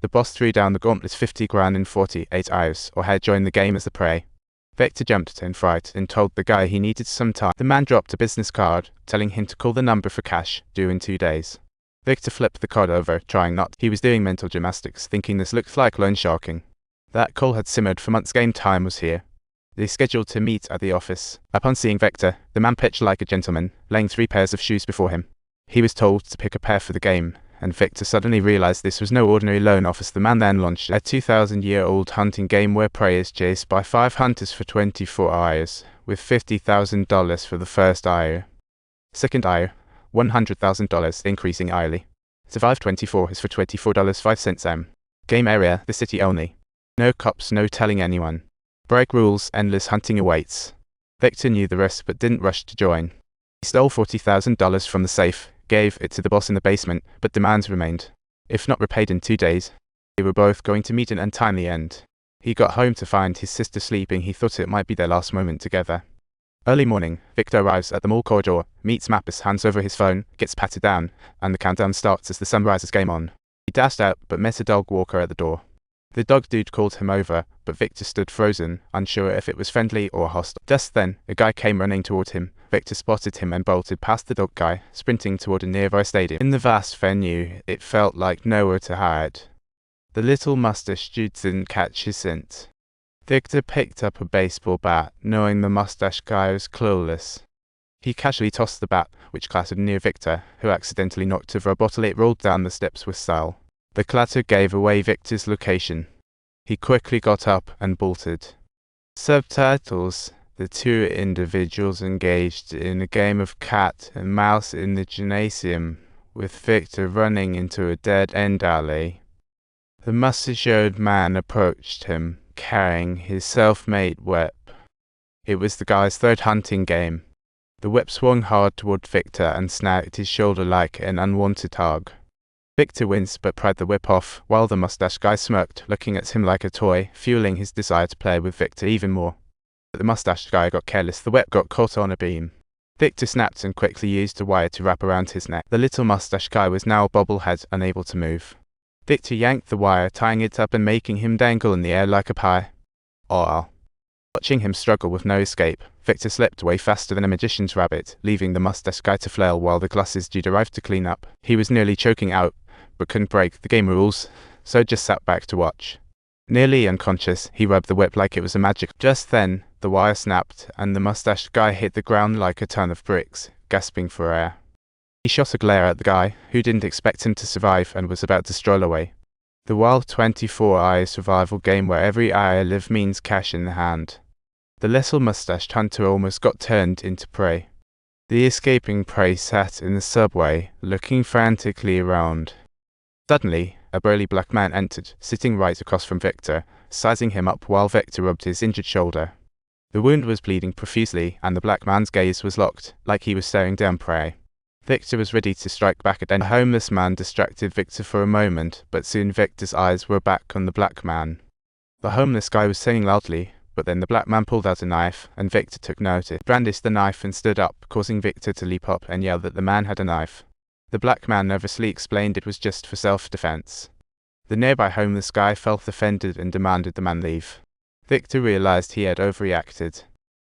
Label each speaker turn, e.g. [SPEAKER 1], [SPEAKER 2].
[SPEAKER 1] The boss threw down the gauntlet 50 grand in 48 hours, or had joined the game as the prey. Victor jumped in fright and told the guy he needed some time. The man dropped a business card, telling him to call the number for cash, due in 2 days. Victor flipped the card over, trying not. He was doing mental gymnastics, thinking this looked like loan sharking. That call had simmered for months. Game time was here. They scheduled to meet at the office. Upon seeing Victor, the man pitched like a gentleman, laying 3 pairs of shoes before him. He was told to pick a pair for the game, and Victor suddenly realized this was no ordinary loan office. The man then launched a 2,000-year-old hunting game where prey is chased by 5 hunters for 24 hours, with $50,000 for the first hour. Second hour, $100,000, increasing hourly. Survive 24 is for $24.05 Game area, the city only. No cops, no telling anyone. Break rules, endless hunting awaits. Victor knew the risk but didn't rush to join. He stole $40,000 from the safe, gave it to the boss in the basement, but demands remained. If not repaid in 2 days, they were both going to meet an untimely end. He got home to find his sister sleeping. He thought it might be their last moment together. Early morning, Victor arrives at the mall corridor, meets Mappus, hands over his phone, gets patted down, and the countdown starts as the sun rises. Game on. He dashed out, but met a dog walker at the door. The dog dude called him over, but Victor stood frozen, unsure if it was friendly or hostile. Just then, a guy came running toward him. Victor spotted him and bolted past the dog guy, sprinting toward a nearby stadium. In the vast venue, it felt like nowhere to hide. The little mustache dude didn't catch his scent. Victor picked up a baseball bat, knowing the mustache guy was clueless. He casually tossed the bat, which clattered near Victor, who accidentally knocked over a bottle. It rolled down the steps with style. The clatter gave away Victor's location. He quickly got up and bolted. Subtitles. The 2 individuals engaged in a game of cat and mouse in the gymnasium, with Victor running into a dead-end alley. The mustachioed man approached him, carrying his self-made whip. It was the guy's 3rd hunting game. The whip swung hard toward Victor and snagged his shoulder like an unwanted hog. Victor winced but pried the whip off, while the mustache guy smirked, looking at him like a toy, fueling his desire to play with Victor even more. But the mustache guy got careless. The whip got caught on a beam. Victor snapped and quickly used a wire to wrap around his neck. The little mustache guy was now bobblehead, unable to move. Victor yanked the wire, tying it up and making him dangle in the air like a pie. Oh. Watching him struggle with no escape, Victor slipped away faster than a magician's rabbit, leaving the mustache guy to flail while the glasses dude arrived to clean up. He was nearly choking out, but couldn't break the game rules, so just sat back to watch. Nearly unconscious, he rubbed the whip like it was a magic. Just then, the wire snapped, and the mustached guy hit the ground like a ton of bricks, gasping for air. He shot a glare at the guy, who didn't expect him to survive and was about to stroll away. The wild 24-hour survival game where every hour lived means cash in the hand. The little mustached hunter almost got turned into prey. The escaping prey sat in the subway, looking frantically around. Suddenly, a burly black man entered, sitting right across from Victor, sizing him up while Victor rubbed his injured shoulder. The wound was bleeding profusely, and the black man's gaze was locked, like he was staring down prey. Victor was ready to strike back at the homeless man. Distracted Victor for a moment, but soon Victor's eyes were back on the black man. The homeless guy was saying loudly, but then the black man pulled out a knife, and Victor took notice. Brandished the knife and stood up, causing Victor to leap up and yell that the man had a knife. The black man nervously explained it was just for self-defense. The nearby homeless guy felt offended and demanded the man leave. Victor realized he had overreacted.